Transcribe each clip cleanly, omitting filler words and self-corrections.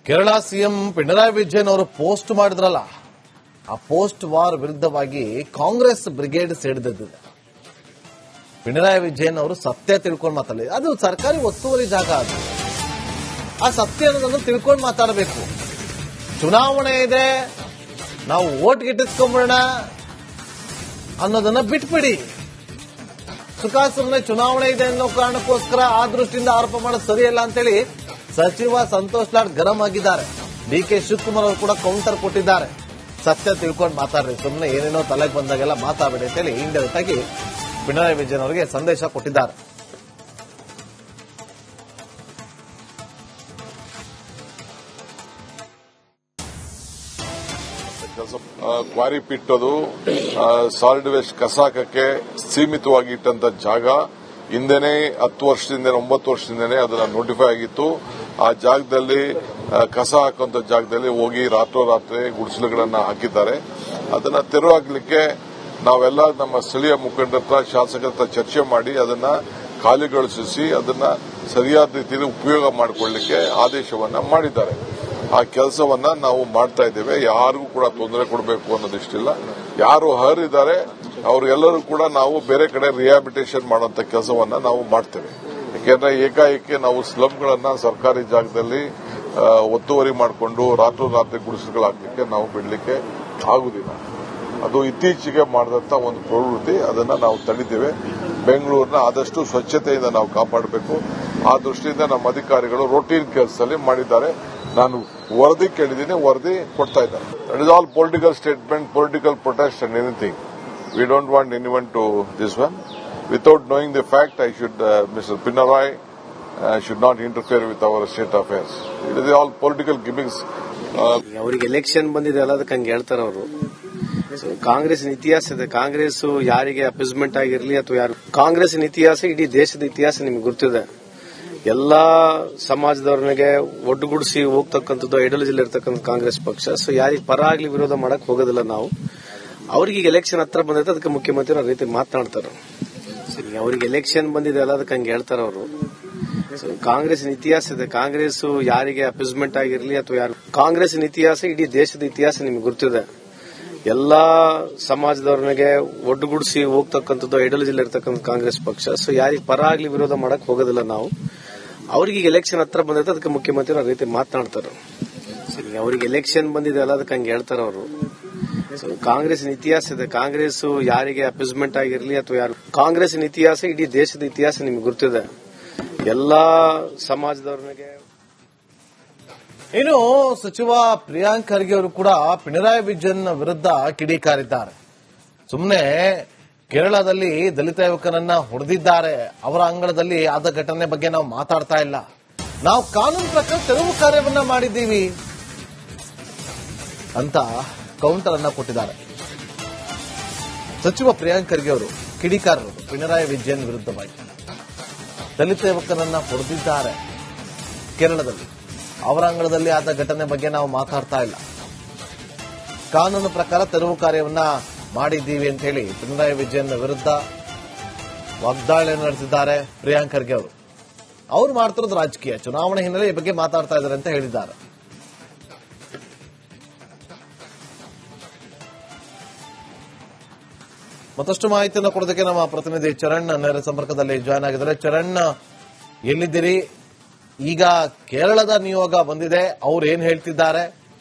Kerala CM Pinarayi Vijayan ಅವರು post ಮಾಡಿದ್ರಲ್ಲ, ಆ ಪೋಸ್ಟ್ ವಾರ್ ವಿರುದ್ಧವಾಗಿ ಕಾಂಗ್ರೆಸ್ ಬ್ರಿಗೇಡ್ ಸಿಡಿದಿದೆ. ಪಿಣರಾಯಿ ವಿಜಯನ್ ಅವರು ಸತ್ಯ ತಿಳ್ಕೊಂಡು ಮಾತಾಡಲಿ. ಅದು ಸರ್ಕಾರಿ ಒತ್ತುವರಿ ಜಾಗ. ಅದು ಆ ಸತ್ಯ ಅನ್ನೋದನ್ನು ತಿಳ್ಕೊಂಡು ಮಾತಾಡಬೇಕು. ಚುನಾವಣೆ ಇದೆ, ನಾವು ಓಟ್ ಗಿಟ್ಟಿಸ್ಕೊಂಬಿಡೋಣ ಅನ್ನೋದನ್ನ ಬಿಟ್ಬಿಡಿ. ಸುಖಾಸುಮ್ಮನೆ ಚುನಾವಣೆ ಇದೆ ಅನ್ನೋ ಕಾರಣಕ್ಕೋಸ್ಕರ ಆ ದೃಷ್ಟಿಯಿಂದ ಆರೋಪ ಮಾಡೋದು ಸರಿಯಲ್ಲ ಅಂತೇಳಿ ಸಚಿವ ಸಂತೋಷ್ ಲಾಡ್ ಗರಂ ಆಗಿದ್ದಾರೆ. ಡಿಕೆ ಶಿವಕುಮಾರ್ ಅವರು ಕೂಡ ಕೌಂಟರ್ ಕೊಟ್ಟಿದ್ದಾರೆ. ಸತ್ಯ ತಿಳ್ಕೊಂಡು ಮಾತಾಡ್ರಿ, ಸುಮ್ಮನೆ ಏನೇನೋ ತಲೆಗೆ ಬಂದಾಗೆಲ್ಲ ಮಾತಾಡಬೇಡಿ ಅಂತೇಳಿ ಇಂಡೈರೆಕ್ಟ್ ಆಗಿ ಪಿಣರಾಯಿ ವಿಜಯನ್ ಅವರಿಗೆ ಸಂದೇಶ ಕೊಟ್ಟಿದ್ದಾರೆ. ಕ್ವಾರಿ ಪಿಟ್ಟದು ಸಾಲಿಡ್ ವೇಸ್ಟ್ ಕಸ ಹಾಕಕ್ಕೆ ಸೀಮಿತವಾಗಿ ಇಟ್ಟಂತ ಜಾಗ ಹಿಂದೆನೆ 10 ವರ್ಷದಿಂದ 9 ವರ್ಷದಿಂದನೇ ಅದನ್ನ ನೋಟಿಫೈ ಆಗಿತ್ತು. ಆ ಜಾಗದಲ್ಲಿ ಕಸ ಹಾಕುವಂತ ಜಾಗದಲ್ಲಿ ಹೋಗಿ ರಾತ್ರೋರಾತ್ರಿ ಗುಡಿಸಲುಗಳನ್ನ ಹಾಕಿದ್ದಾರೆ. ಅದನ್ನ ತೆರವಾಗಲಿಕ್ಕೆ ನಾವೆಲ್ಲ ನಮ್ಮ ಸ್ಥಳೀಯ ಮುಖಂಡರ ಹತ್ರ, ಶಾಸಕರ ಹತ್ರ ಚರ್ಚೆ ಮಾಡಿ ಅದನ್ನ ಖಾಲಿಗೊಳಿಸಿ ಅದನ್ನ ಸರಿಯಾದ ರೀತಿಯಲ್ಲಿ ಉಪಯೋಗ ಮಾಡಿಕೊಳ್ಳಲಿಕ್ಕೆ ಆದೇಶವನ್ನ ಮಾಡಿದ್ದಾರೆ. ಆ ಕೆಲಸವನ್ನ ನಾವು ಮಾಡ್ತಾ ಇದ್ದೇವೆ. ಯಾರಿಗೂ ಕೂಡ ತೊಂದರೆ ಕೊಡಬೇಕು ಅನ್ನೋದಿಷ್ಟಿಲ್ಲ. ಯಾರು ಅರ್ಹರಿದ್ದಾರೆ ಅವರೆಲ್ಲರೂ ಕೂಡ ನಾವು ಬೇರೆ ಕಡೆ ರಿಹ್ಯಾಬಿಟೇಷನ್ ಮಾಡುವಂತ ಕೆಲಸವನ್ನ ನಾವು ಮಾಡ್ತೇವೆ. ಯಾಕೆಂದ್ರೆ ಏಕಾಏಕಿ ನಾವು ಸ್ಲಮ್ಗಳನ್ನ ಸರ್ಕಾರಿ ಜಾಗದಲ್ಲಿ ಒತ್ತುವರಿ ಮಾಡಿಕೊಂಡು ರಾತ್ರೋರಾತ್ರಿ ಗುಡಿಸಲುಗಳು ಹಾಕಲಿಕ್ಕೆ ನಾವು ಬಿಡಲಿಕ್ಕೆ ಆಗುದಿಲ್ಲ. ಅದು ಇತ್ತೀಚೆಗೆ ಮಾಡಿದಂತ ಒಂದು ಪ್ರವೃತ್ತಿ. ಅದನ್ನ ನಾವು ತಡೆದಿದ್ದೇವೆ. ಬೆಂಗಳೂರಿನ ಆದಷ್ಟು ಸ್ವಚ್ಛತೆಯಿಂದ ನಾವು ಕಾಪಾಡಬೇಕು. ಆ ದೃಷ್ಟಿಯಿಂದ ನಮ್ಮ ಅಧಿಕಾರಿಗಳು ರೂಟೀನ್ ಕೆಲಸದಲ್ಲಿ ಮಾಡಿದ್ದಾರೆ. ನಾನು ವರದಿ ಕೇಳಿದ್ದೀನಿ, ವರದಿ ಕೊಡ್ತಾ ಇದ್ದಾರೆ. That is all political statement, political protest and anything. We don't want anyone to this one. Without knowing the fact, I should mister Pinarayi should not interfere with our state affairs. It is all political gimmicks. ಅವರಿಗೆ election ಬಂದಿದೆ ಅಲ್ಲ, ಅದಕ್ಕೆ ಹಂಗೆ ಹೇಳ್ತಾರೆ ಅವರು. ಕಾಂಗ್ರೆಸ್ನ ಇತಿಹಾಸ ಇದೆ. ಕಾಂಗ್ರೆಸ್ ಯಾರಿಗೆ ಅಪೀಸ್ಮೆಂಟ್ ಆಗಿರಲಿ ಅಥವಾ ಯಾರು, ಕಾಂಗ್ರೆಸ್ನ ಇತಿಹಾಸ ಇಡೀ ದೇಶದ ಇತಿಹಾಸ ನಿಮ್ಗೆ ಗೊತ್ತಿದೆ. ಎಲ್ಲಾ ಸಮಾಜದವ್ರನಿಗೆ ಒಡ್ಡುಗೂಡಿಸಿ ಹೋಗ್ತಕ್ಕಂಥದ್ದು ಐಡಿಯಾಲಜಿಲಿ ಇರ್ತಕ್ಕಂಥ ಕಾಂಗ್ರೆಸ್ ಪಕ್ಷ. ಸೊ ಯಾರಿಗೆ ಪರ ಆಗ್ಲಿ ವಿರೋಧ ಮಾಡಕ್ ಹೋಗೋದಿಲ್ಲ ನಾವು. ಅವ್ರಿಗೆ ಈಗ ಎಲೆಕ್ಷನ್ ಹತ್ರ ಬಂದೈತೆ, ಅದಕ್ಕೆ ಮುಖ್ಯಮಂತ್ರಿ ಆ ರೀತಿ ಮಾತನಾಡ್ತಾರೆ. ಅವರಿಗೆ ಎಲೆಕ್ಷನ್ ಬಂದಿದೆ ಅಲ್ಲ, ಅದಕ್ಕೆ ಹಂಗೆ ಹೇಳ್ತಾರೆ ಅವರು. ಕಾಂಗ್ರೆಸ್ನ ಇತಿಹಾಸ ಇದೆ. ಕಾಂಗ್ರೆಸ್ ಯಾರಿಗೆ ಅಪೀಸ್ಮೆಂಟ್ ಆಗಿರಲಿ ಅಥವಾ ಯಾರು, ಕಾಂಗ್ರೆಸ್ನ ಇತಿಹಾಸ ಇಡೀ ದೇಶದ ಇತಿಹಾಸ ನಿಮ್ಗೆ ಗೊತ್ತಿದೆ. ಎಲ್ಲಾ ಸಮಾಜದವ್ರನಿಗೆ ಒಡ್ಡುಗೂಡಿಸಿ ಹೋಗ್ತಕ್ಕಂಥದ್ದು ಐಡಿಯಾಲಜಿಲಿ ಇರ್ತಕ್ಕಂಥ ಕಾಂಗ್ರೆಸ್ ಪಕ್ಷ. ಸೊ ಯಾರಿಗೆ ಪರ ಆಗ್ಲಿ ವಿರೋಧ ಮಾಡಕ್ ಹೋಗೋದಿಲ್ಲ ನಾವು. ಅವ್ರಿಗೆ ಈಗ ಎಲೆಕ್ಷನ್ ಹತ್ರ ಬಂದೈತೆ, ಅದಕ್ಕೆ ಮುಖ್ಯಮಂತ್ರಿ ಆ ರೀತಿ ಮಾತನಾಡ್ತಾರೆ. ಅವರಿಗೆ ಎಲೆಕ್ಷನ್ ಬಂದಿದೆ ಅಲ್ಲ, ಅದಕ್ಕೆ ಹಂಗೆ ಹೇಳ್ತಾರೆ ಅವರು. ಕಾಂಗ್ರೆಸ್ನ ಇತಿಹಾಸ ಇದೆ. ಕಾಂಗ್ರೆಸ್ ಯಾರಿಗೆ ಅಪೀಸ್ಮೆಂಟ್ ಆಗಿರಲಿ ಅಥವಾ ಯಾರು, ಕಾಂಗ್ರೆಸ್ನ ಇತಿಹಾಸ ಇಡೀ ದೇಶದ ಇತಿಹಾಸ ನಿಮ್ಗೆ ಗೊತ್ತಿದೆ. ಎಲ್ಲಾ ಸಮಾಜದವ್ರನಿಗೆ. ಇನ್ನು ಸಚಿವ ಪ್ರಿಯಾಂಕ್ ಖರ್ಗೆ ಅವರು ಕೂಡ ಪಿಣರಾಯಿ ವಿಜಯನ್ ವಿರುದ್ಧ ಕಿಡಿಕಾರಿದ್ದಾರೆ. ಸುಮ್ಮನೆ ಕೇರಳದಲ್ಲಿ ದಲಿತ ಯುವಕನನ್ನ ಹೊಡೆದಿದ್ದಾರೆ, ಅವರ ಅಂಗಳದಲ್ಲಿ ಆದ ಘಟನೆ ಬಗ್ಗೆ ನಾವು ಮಾತಾಡ್ತಾ ಇಲ್ಲ. ನಾವು ಕಾನೂನು ಪ್ರಕಾರ ತೆರವು ಕಾರ್ಯವನ್ನ ಮಾಡಿದ್ದೀವಿ ಅಂತ ಕೌಂಟರ್ ಅನ್ನ ಕೊಟ್ಟಿದ್ದಾರೆ. ಸಚಿವ ಪ್ರಿಯಾಂಕ್ ಖರ್ಗೆ ಅವರು ಕಿಡಿಕಾರರು ಪಿಣರಾಯಿ ವಿಜಯನ್ ವಿರುದ್ಧವಾಗಿ. ದಲಿತ ಯುವಕನನ್ನ ಹೊಡೆದಿದ್ದಾರೆ ಕೇರಳದಲ್ಲಿ, ಅವರ ಅಂಗಳದಲ್ಲಿ ಆದ ಘಟನೆ ಬಗ್ಗೆ ನಾವು ಮಾತಾಡ್ತಾ ಇಲ್ಲ. ಕಾನೂನು ಪ್ರಕಾರ ತೆರವು ಕಾರ್ಯವನ್ನ ಮಾಡಿದ್ದೀವಿ ಅಂತ ಹೇಳಿ ಪಿಣರಾಯಿ ವಿಜಯನ್ ವಿರುದ್ಧ ವಾಗ್ದಾಳಿ ನಡೆಸಿದ್ದಾರೆ ಪ್ರಿಯಾಂಕ್ ಖರ್ಗೆ ಅವರು. ಅವ್ರು ಮಾಡ್ತಿರೋದು ರಾಜಕೀಯ, ಚುನಾವಣೆ ಹಿನ್ನೆಲೆ ಈ ಬಗ್ಗೆ ಮಾತಾಡ್ತಾ ಇದ್ದಾರೆ ಅಂತ ಹೇಳಿದ್ದಾರೆ. ಮತ್ತಷ್ಟು ಮಾಹಿತಿಯನ್ನು ಕೊಡೋದಕ್ಕೆ ನಮ್ಮ ಪ್ರತಿನಿಧಿ ಚರಣ್ ನೇರ ಸಂಪರ್ಕದಲ್ಲಿ ಜಾಯ್ನ್ ಆಗಿದ್ದಾರೆ. ಚರಣ್, ಎಲ್ಲಿದ್ದೀರಿ? ಈಗ ಕೇರಳದ ನಿಯೋಗ ಬಂದಿದೆ, ಅವ್ರು ಏನ್ ಹೇಳ್ತಿದ್ದಾರೆ?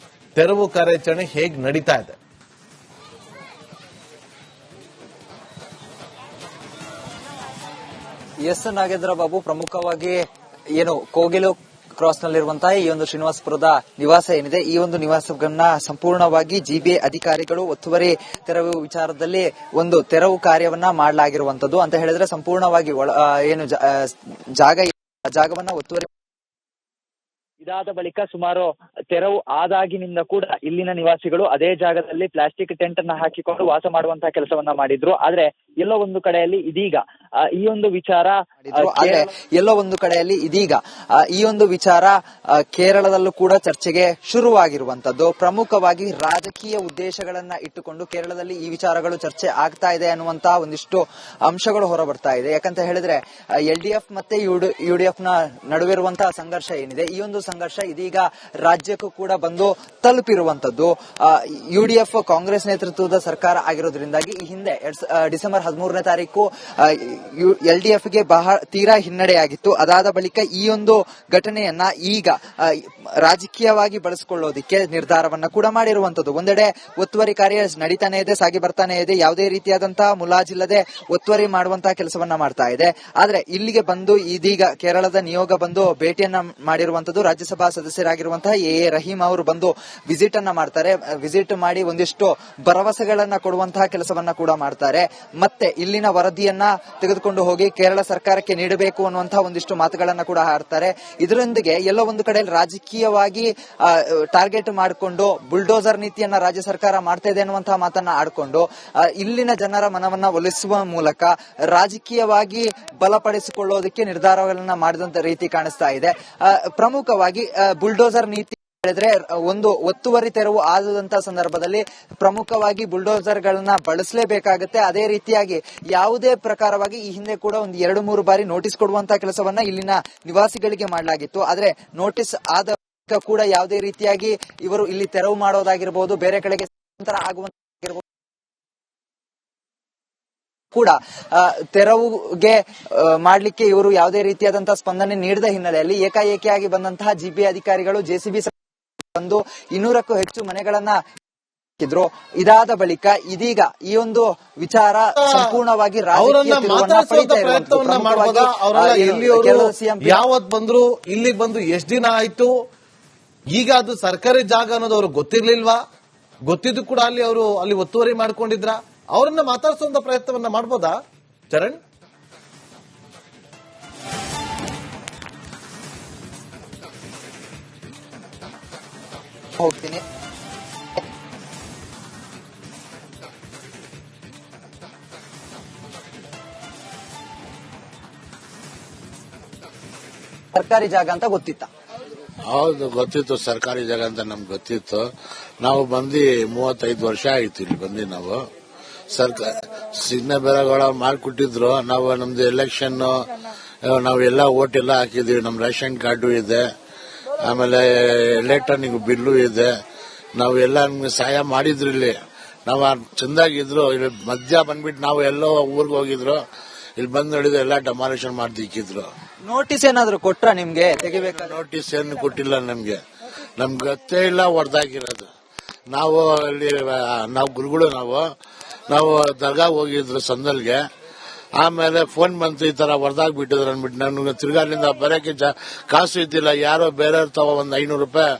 ತೆರವು ಕಾರ್ಯಾಚರಣೆ ಹೇಗೆ ನಡೀತಾ ಇದೆ? ಎಸ್ ನಾಗೇಂದ್ರ ಬಾಬು, ಪ್ರಮುಖವಾಗಿ ಏನು ಕೋಗಿಲು ಕ್ರಾಸ್ ನಲ್ಲಿರುವಂತಹ ಈ ಒಂದು ಶ್ರೀನಿವಾಸಪುರದ ನಿವಾಸ ಏನಿದೆ, ಈ ಒಂದು ನಿವಾಸವನ್ನ ಸಂಪೂರ್ಣವಾಗಿ ಜಿಬಿಎ ಅಧಿಕಾರಿಗಳು ಒತ್ತುವರಿ ತೆರವು ವಿಚಾರದಲ್ಲಿ ಒಂದು ತೆರವು ಕಾರ್ಯವನ್ನ ಮಾಡಲಾಗಿರುವಂತದ್ದು. ಅಂತ ಹೇಳಿದ್ರೆ ಸಂಪೂರ್ಣವಾಗಿ ಏನು ಜಾಗವನ್ನ ಒತ್ತುವರಿ ಇದಾದ ಬಳಿಕ ಸುಮಾರು ತೆರವು ಆದಾಗಿನಿಂದ ಕೂಡ ಇಲ್ಲಿನ ನಿವಾಸಿಗಳು ಅದೇ ಜಾಗದಲ್ಲಿ ಪ್ಲಾಸ್ಟಿಕ್ ಟೆಂಟ್ ಅನ್ನ ಹಾಕಿಕೊಂಡು ವಾಸ ಮಾಡುವಂತಹ ಕೆಲಸವನ್ನ ಮಾಡಿದ್ರು. ಆದ್ರೆ ಎಲ್ಲೋ ಒಂದು ಕಡೆಯಲ್ಲಿ ಇದೀಗ ಈ ಒಂದು ವಿಚಾರ ಕೇರಳದಲ್ಲೂ ಕೂಡ ಚರ್ಚೆಗೆ ಶುರುವಾಗಿರುವಂತದ್ದು. ಪ್ರಮುಖವಾಗಿ ರಾಜಕೀಯ ಉದ್ದೇಶಗಳನ್ನ ಇಟ್ಟುಕೊಂಡು ಕೇರಳದಲ್ಲಿ ಈ ವಿಚಾರಗಳು ಚರ್ಚೆ ಆಗ್ತಾ ಇದೆ ಅನ್ನುವಂತಹ ಒಂದಿಷ್ಟು ಅಂಶಗಳು ಹೊರಬರ್ತಾ ಇದೆ. ಯಾಕಂತ ಹೇಳಿದ್ರೆ LDF ಮತ್ತೆ UDF ನ ನಡುವಿರುವಂತಹ ಸಂಘರ್ಷ ಏನಿದೆ, ಈ ಒಂದು ಸಂಘರ್ಷ ಇದೀಗ ರಾಜ್ಯಕ್ಕೂ ಕೂಡ ಬಂದು ತಲುಪಿರುವಂತದ್ದು. ಯುಡಿಎಫ್ ಕಾಂಗ್ರೆಸ್ ನೇತೃತ್ವದ ಸರ್ಕಾರ ಆಗಿರೋದ್ರಿಂದಾಗಿ ಈ ಹಿಂದೆ ಡಿಸೆಂಬರ್ 13ನೇ ತಾರೀಕು ಎಲ್ಡಿಎಫ್ಗೆ ತೀರಾ ಹಿನ್ನಡೆಯಾಗಿತ್ತು. ಅದಾದ ಬಳಿಕ ಈ ಒಂದು ಘಟನೆಯನ್ನ ಈಗ ರಾಜಕೀಯವಾಗಿ ಬಳಸಿಕೊಳ್ಳೋದಿಕ್ಕೆ ನಿರ್ಧಾರವನ್ನ ಕೂಡ ಮಾಡಿರುವಂತದ್ದು. ಒಂದೆಡೆ ಒತ್ತುವರಿ ಕಾರ್ಯ ನಡೀತಾನೆ ಇದೆ, ಸಾಗಿ ಬರ್ತಾನೆ ಇದೆ, ಯಾವುದೇ ರೀತಿಯಾದಂತಹ ಮುಲಾಜಿಲ್ಲದೆ ಒತ್ತುವರಿ ಮಾಡುವಂತಹ ಕೆಲಸವನ್ನ ಮಾಡ್ತಾ ಇದೆ. ಆದ್ರೆ ಇಲ್ಲಿಗೆ ಬಂದು ಇದೀಗ ಕೇರಳದ ನಿಯೋಗ ಬಂದು ಭೇಟಿಯನ್ನ ಮಾಡಿರುವಂತದ್ದು. ರಾಜ್ಯಸಭಾ ಸದಸ್ಯರಾಗಿರುವಂತಹ ಎ ರಹೀಂ ಅವರು ಬಂದು ವಿಸಿಟ್ ಅನ್ನ ಮಾಡ್ತಾರೆ. ವಿಸಿಟ್ ಮಾಡಿ ಒಂದಿಷ್ಟು ಭರವಸೆಗಳನ್ನ ಕೊಡುವಂತಹ ಕೆಲಸವನ್ನ ಕೂಡ ಮಾಡ್ತಾರೆ. ಮತ್ತೆ ಇಲ್ಲಿನ ವರದಿಯನ್ನ ತೆಗೆದುಕೊಂಡು ಹೋಗಿ ಕೇರಳ ಸರ್ಕಾರಕ್ಕೆ ನೀಡಬೇಕು ಅನ್ನುವಂತಹ ಒಂದಿಷ್ಟು ಮಾತುಗಳನ್ನ ಕೂಡ ಹಾಡ್ತಾರೆ. ಇದರೊಂದಿಗೆ ಎಲ್ಲೋ ಒಂದು ಕಡೆ ರಾಜಕೀಯವಾಗಿ ಟಾರ್ಗೆಟ್ ಮಾಡಿಕೊಂಡು ಬುಲ್ಡೋಸರ್ ನೀತಿಯನ್ನ ರಾಜ್ಯ ಸರ್ಕಾರ ಮಾಡ್ತಾ ಇದೆ ಅನ್ನುವಂತಹ ಮಾತನ್ನ ಆಡ್ಕೊಂಡು ಇಲ್ಲಿನ ಜನರ ಮನವನ್ನ ಒಲಿಸುವ ಮೂಲಕ ರಾಜಕೀಯವಾಗಿ ಬಲಪಡಿಸಿಕೊಳ್ಳೋದಕ್ಕೆ ನಿರ್ಧಾರಗಳನ್ನ ಮಾಡಿದಂತ ರೀತಿ ಕಾಣಿಸ್ತಾ ಇದೆ. ಪ್ರಮುಖವಾಗಿ ಬುಲ್ಡೋಸರ್ ನೀತಿ ಹೇಳಿದ್ರೆ ಒಂದು ಒತ್ತುವರಿ ತೆರವು ಆದಂತಹ ಸಂದರ್ಭದಲ್ಲಿ ಪ್ರಮುಖವಾಗಿ ಬುಲ್ಡೋಸರ್ ಗಳನ್ನ ಬಳಸಲೇಬೇಕಾಗುತ್ತೆ. ಅದೇ ರೀತಿಯಾಗಿ ಯಾವುದೇ ಪ್ರಕಾರವಾಗಿ ಈ ಹಿಂದೆ ಕೂಡ ಒಂದು 2-3 ಬಾರಿ ನೋಟಿಸ್ ಕೊಡುವಂತಹ ಕೆಲಸವನ್ನ ಇಲ್ಲಿನ ನಿವಾಸಿಗಳಿಗೆ ಮಾಡಲಾಗಿತ್ತು. ಆದ್ರೆ ನೋಟಿಸ್ ಆದ ಕೂಡ ಯಾವುದೇ ರೀತಿಯಾಗಿ ಇವರು ಇಲ್ಲಿ ತೆರವು ಮಾಡೋದಾಗಿರ್ಬೋದು, ಬೇರೆ ಕಡೆಗೆ ಆಗುವಂತಾಗಿರ್ಬೋದು ಕೂಡ ತೆರವುಗೆ ಮಾಡಲಿಕ್ಕೆ ಇವರು ಯಾವುದೇ ರೀತಿಯಾದಂತಹ ಸ್ಪಂದನೆ ನೀಡದ ಹಿನ್ನೆಲೆಯಲ್ಲಿ ಏಕಾಏಕಿಯಾಗಿ ಬಂದಂತಹ ಜಿಬಿ ಅಧಿಕಾರಿಗಳು ಜೆಸಿಬಿ ಬಂದು 200ಕ್ಕೂ ಹೆಚ್ಚು ಮನೆಗಳನ್ನ ಹಾಕಿದ್ರು. ಇದಾದ ಬಳಿಕ ಇದೀಗ ಈ ಒಂದು ವಿಚಾರ ಸಂಪೂರ್ಣವಾಗಿ ಯಾವತ್ ಬಂದ್ರು ಇಲ್ಲಿಗೆ ಬಂದು ಎಷ್ಟ್ ದಿನ ಆಯ್ತು? ಈಗ ಅದು ಸರ್ಕಾರಿ ಜಾಗ ಅನ್ನೋದು ಅವ್ರಿಗೆ ಗೊತ್ತಿರ್ಲಿಲ್ವಾ? ಗೊತ್ತಿದ್ದು ಕೂಡ ಅಲ್ಲಿ ಒತ್ತುವರಿ ಮಾಡ್ಕೊಂಡಿದ್ರ? ಅವರನ್ನ ಮಾತಾಡಿಸುವಂತ ಪ್ರಯತ್ನವನ್ನ ಮಾಡ್ಬೋದಾ ಚರಣ್? ಹೋಗ್ತೀನಿ. ಸರ್ಕಾರಿ ಜಾಗ ಅಂತ ಗೊತ್ತಿತ್ತ? ಹೌದು, ಗೊತ್ತಿತ್ತು ಸರ್ಕಾರಿ ಜಾಗ ಅಂತ ನಮ್ಗೆ ಗೊತ್ತಿತ್ತು. ನಾವು ಬಂದು 35 ವರ್ಷ ಆಯ್ತು ಇಲ್ಲಿ ಬಂದು. ನಾವು ಸರ್ಕಾರ ಸಿಗ್ನೆ ಬೆಲೆಗಳ ಮಾಡಿಕೊಟ್ಟಿದ್ರು. ನಾವು ನಮ್ದು ಎಲೆಕ್ಷನ್ ನಾವೆಲ್ಲ ಓಟ್ ಎಲ್ಲ ಹಾಕಿದೀವಿ. ನಮ್ ರೇಷನ್ ಕಾರ್ಡು ಇದೆ, ಆಮೇಲೆ ಎಲೆಕ್ಟ್ರಾನಿಕ್ ಬಿಲ್ಲು ಇದೆ. ನಾವು ಎಲ್ಲ ನಮ್ಗೆ ಸಹಾಯ ಮಾಡಿದ್ರು. ಇಲ್ಲಿ ನಾವು ಚಂದಾಗಿದ್ರು. ಇಲ್ಲಿ ಮಧ್ಯ ಬಂದ್ಬಿಟ್ಟು ನಾವು ಎಲ್ಲೋ ಊರಿಗೆ ಹೋಗಿದ್ರು. ಇಲ್ಲಿ ಬಂದು ನೋಡಿದ್ರೆ ಎಲ್ಲ ಡೆಮಾಲಿಷನ್ ಮಾಡ್ದಿಕ್ಕಿದ್ರು. ನೋಟಿಸ್ ಏನಾದ್ರು ಕೊಟ್ರ ನಿಮ್ಗೆ ತೆಗಿಬೇಕಾ? ನೋಟಿಸ್ ಏನು ಕೊಟ್ಟಿಲ್ಲ ನಮ್ಗೆ ಗೊತ್ತೇ ಇಲ್ಲ. ಹೊಡೆದಾಗಿರೋದು ನಾವು ಅಲ್ಲಿ ನಾವು ಗುರುಗಳು ನಾವು ದರ್ಗಾ ಹೋಗಿದ್ರು ಸಂದಲ್ಗೆ. ಆಮೇಲೆ ಫೋನ್ ಬಂತು, ಈ ತರ ಹೊಡೆದಾಗ್ಬಿಟ್ಟಿದ್ರು ಅಂದ್ಬಿಟ್ಟು. ನನ್ಗೆ ತಿರ್ಗಾಲಿಂದ ಬರೋಕೆ ಕಾಸು ಇದ್ದಿಲ್ಲ. ಯಾರೋ ಬೇರೆಯವ್ರ ತಗೋ ಒಂದು 500 ರೂಪಾಯಿ